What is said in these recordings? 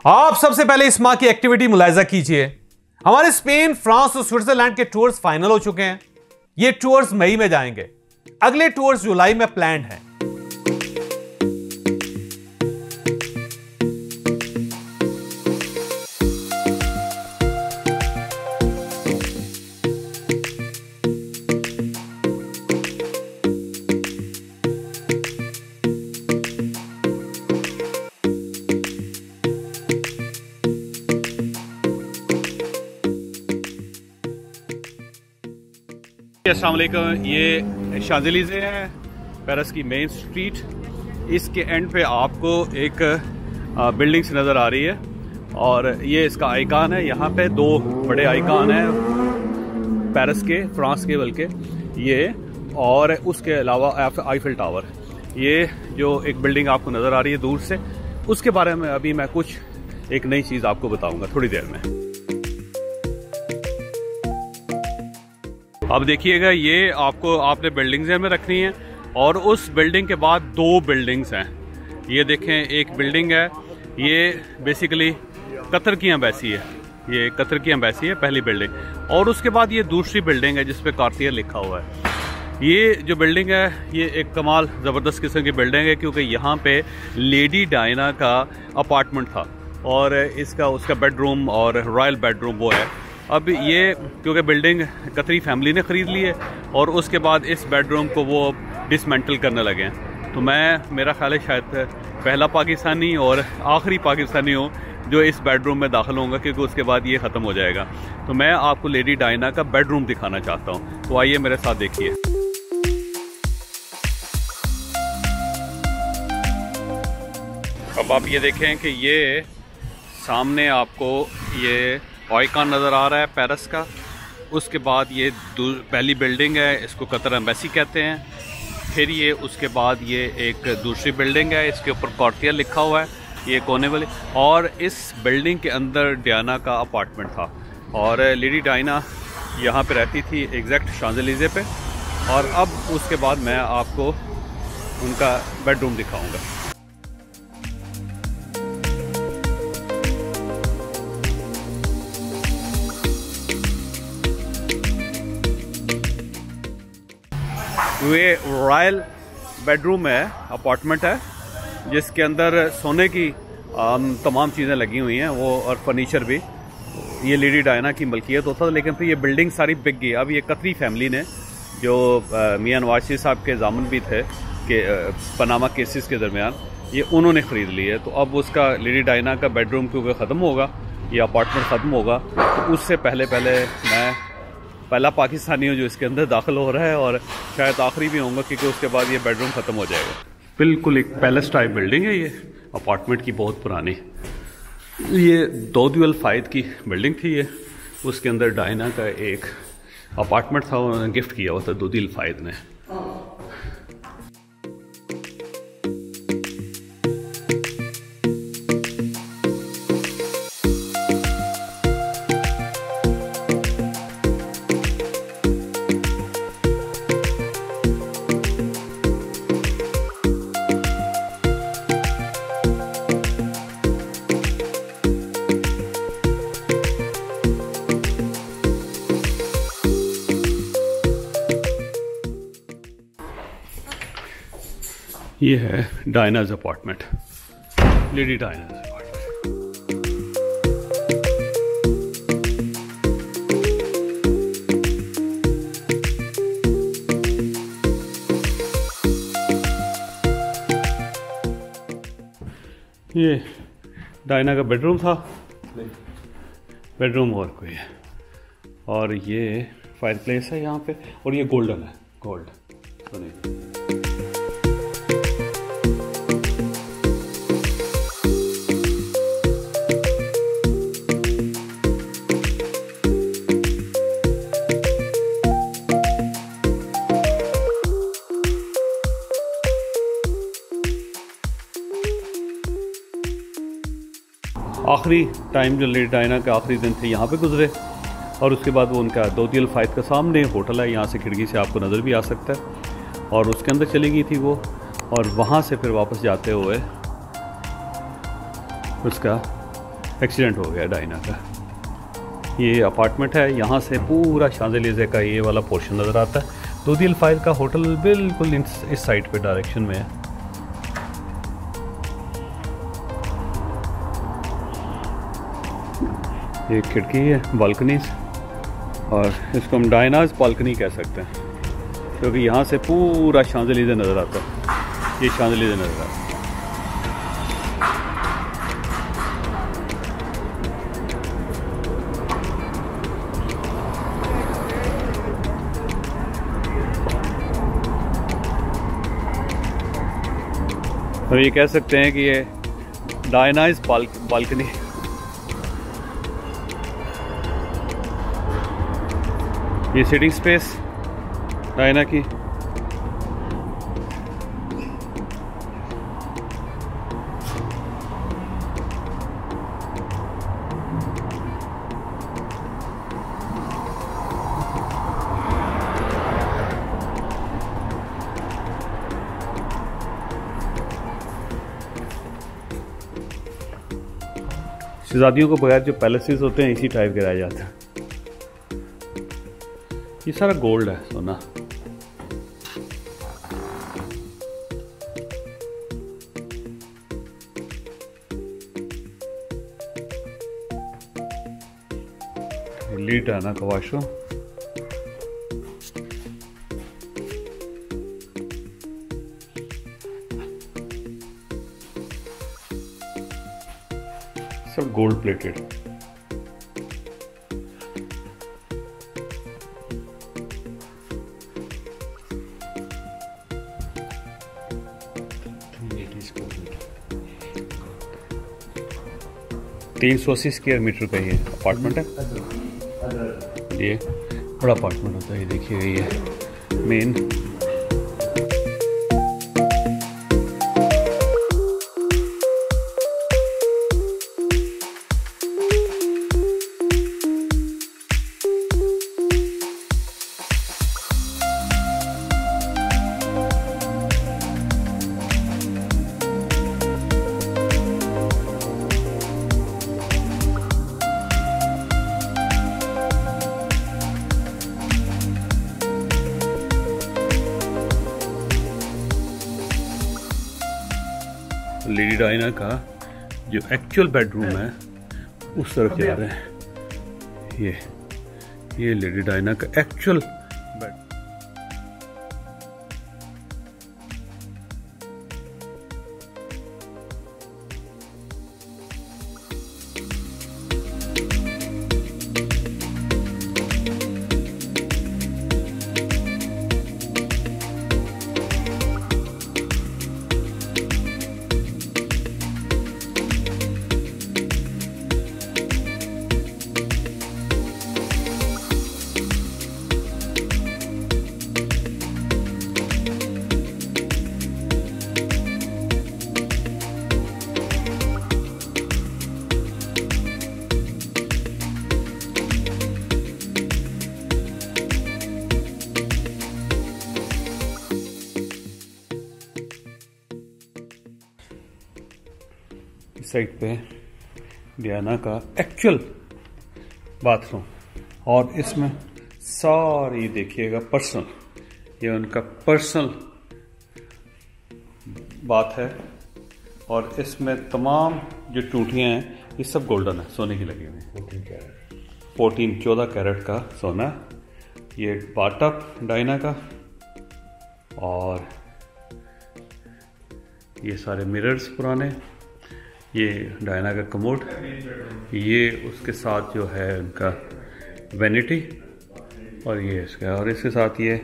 आप सबसे पहले इस माह की एक्टिविटी मुलाहिजा कीजिए। हमारे स्पेन, फ्रांस और स्विट्जरलैंड के टूर्स फाइनल हो चुके हैं। ये टूर्स मई में जाएंगे, अगले टूर्स जुलाई में प्लान्ड हैं। अस्सलाम वालेकुम। ये शांज़ेलीज़े है, पेरिस की मेन स्ट्रीट। इसके एंड पे आपको एक बिल्डिंग्स नज़र आ रही है और ये इसका आइकान है। यहाँ पे दो बड़े आइकान हैं पेरिस के, फ्रांस के बल्कि, ये और उसके अलावा आईफिल टावर। ये जो एक बिल्डिंग आपको नज़र आ रही है दूर से, उसके बारे में अभी मैं कुछ एक नई चीज़ आपको बताऊँगा थोड़ी देर में। अब देखिएगा, ये आपने बिल्डिंग्स में रखनी है और उस बिल्डिंग के बाद दो बिल्डिंग्स हैं। ये देखें, एक बिल्डिंग है, ये बेसिकली कतर की एम्बेसी है। ये कतर की एम्बेसी है पहली बिल्डिंग, और उसके बाद ये दूसरी बिल्डिंग है जिस पे कार्टियर लिखा हुआ है। ये जो बिल्डिंग है ये एक कमाल ज़बरदस्त किस्म की बिल्डिंग है, क्योंकि यहाँ पे लेडी डायना का अपार्टमेंट था और उसका बेडरूम और रॉयल बेडरूम वो है। अब ये क्योंकि बिल्डिंग कतरी फैमिली ने ख़रीद ली है और उसके बाद इस बेडरूम को वो डिसमेंटल करने लगे हैं, तो मेरा ख्याल है शायद पहला पाकिस्तानी और आखिरी पाकिस्तानी हो जो इस बेडरूम में दाखिल होगा, क्योंकि उसके बाद ये ख़त्म हो जाएगा। तो मैं आपको लेडी डायना का बेडरूम दिखाना चाहता हूँ, तो आइए मेरे साथ देखिए। अब आप ये देखें कि ये सामने आपको ये आइकॉन नज़र आ रहा है पेरिस का। उसके बाद ये पहली बिल्डिंग है, इसको कतर एम्बेसी कहते हैं। फिर ये उसके बाद ये एक दूसरी बिल्डिंग है, इसके ऊपर कार्टियर लिखा हुआ है, ये कोने वाली। और इस बिल्डिंग के अंदर डायना का अपार्टमेंट था और लेडी डायना यहाँ पे रहती थी एग्जैक्ट शांज़ेलीज़े पे। और अब उसके बाद मैं आपको उनका बेडरूम दिखाऊँगा। वे रॉयल बेडरूम है, अपार्टमेंट है, जिसके अंदर सोने की तमाम चीज़ें लगी हुई हैं, वो और फर्नीचर भी। ये लेडी डायना की मलकियत होता था, लेकिन फिर ये बिल्डिंग सारी बिक गई। अब ये कतरी फैमिली ने, जो मियां नवाज शरीफ साहब के ज़ामन भी थे कि पनामा केसेस के दरमियान, ये उन्होंने ख़रीद ली है। तो अब उसका लेडी डायना का बेडरूम क्योंकि ख़त्म होगा, ये अपार्टमेंट ख़त्म होगा, तो उससे पहले मैं पहला पाकिस्तानी हूँ जो इसके अंदर दाखिल हो रहा है और शायद आखिरी भी होगा, क्योंकि उसके बाद ये बेडरूम ख़त्म हो जाएगा। बिल्कुल एक पैलेस टाइप बिल्डिंग है ये, अपार्टमेंट की बहुत पुरानी। ये 2 ड्यूल फ़ायद की बिल्डिंग थी ये। उसके अंदर डायना का एक अपार्टमेंट था, उन्होंने गिफ्ट किया हुआ था 2 ड्यूल फ़ायद ने। ये है डायनाज अपार्टमेंट, लेडी डायनाज अपार्टमेंट। ये डायना का बेडरूम था, बेडरूम और कोई है, और ये फायर प्लेस है यहाँ पे, और ये गोल्डन है, गोल्ड सोने। आखिरी टाइम जो लेडी डायना के आखिरी दिन थे यहाँ पे गुजरे, और उसके बाद वो उनका 2 ड्यूल फ़ायद के सामने होटल है, यहाँ से खिड़की से आपको नज़र भी आ सकता है, और उसके अंदर चली गई थी वो, और वहाँ से फिर वापस जाते हुए उसका एक्सीडेंट हो गया डायना का। ये अपार्टमेंट है, यहाँ से पूरा शांज़ेलिज़े का ये वाला पोर्शन नज़र आता है। दूधियल फाइल का होटल बिल्कुल इस साइड पे डायरेक्शन में है। ये खिड़की है, बालकनीज, और इसको हम डायनाज बालकनी कह सकते हैं क्योंकि यहाँ से पूरा शांज़ेलिज़े नज़र आता है। ये शांज़ेलिज़े नज़र आता है। तो ये कह सकते हैं कि ये डायनाइज बालकनी। ये सिटिंग स्पेस डायना की। शहजादियों को बगैर जो पैलेसेस होते हैं इसी टाइप के रह जाते हैं। ये सारा गोल्ड है, सोना। लीड है ना का वॉशरूम। सब गोल्ड प्लेटेड। $380 स्क्वायर मीटर का ये अपार्टमेंट है। ये बड़ा अपार्टमेंट होता है। ये देखिए, ये मेन लेडी डायना का जो एक्चुअल बेडरूम है उस तरफ जा रहे हैं। ये लेडी डायना का एक्चुअल बेड। साइड पे डायना का एक्चुअल बाथरूम, और इसमें सारी देखिएगा पर्सनल, ये उनका पर्सनल बात है। और इसमें तमाम जो टूटियाँ हैं ये सब गोल्डन है, सोने की लगी हुई। 14 कैरेट का सोना। ये बाटअप डायना का, और ये सारे मिरर्स पुराने। ये डायना का कमोड। ये उसके साथ जो है उनका वैनिटी, और ये इसका, और इसके साथ ये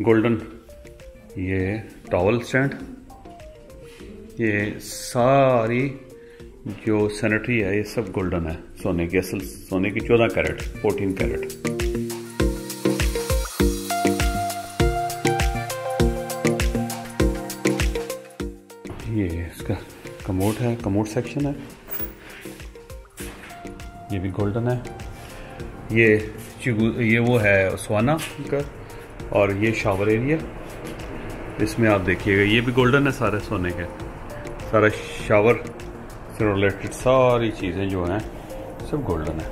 गोल्डन ये टॉवल स्टैंड। ये सारी जो सैनिटरी है ये सब गोल्डन है, सोने की, असल सोने की 14 कैरेट 14 कैरेट। ये इसका कमोड है, कमोड सेक्शन है। ये भी गोल्डन है। ये वो है स्वाना का, और ये शावर एरिया। इसमें आप देखिएगा ये भी गोल्डन है, सारे सोने के, सारा शावर के रिलेटेड सारी चीज़ें जो हैं सब गोल्डन है।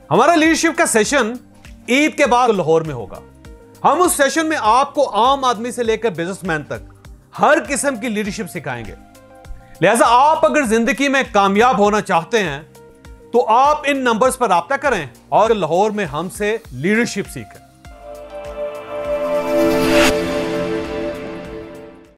हमारा लीडरशिप का सेशन ईद के बाद लाहौर में होगा। हम उस सेशन में आपको आम आदमी से लेकर बिजनेसमैन तक हर किस्म की लीडरशिप सिखाएंगे। लिहाजा आप अगर जिंदगी में कामयाब होना चाहते हैं तो आप इन नंबर्स पर राब्ता करें और लाहौर में हमसे लीडरशिप सीखें।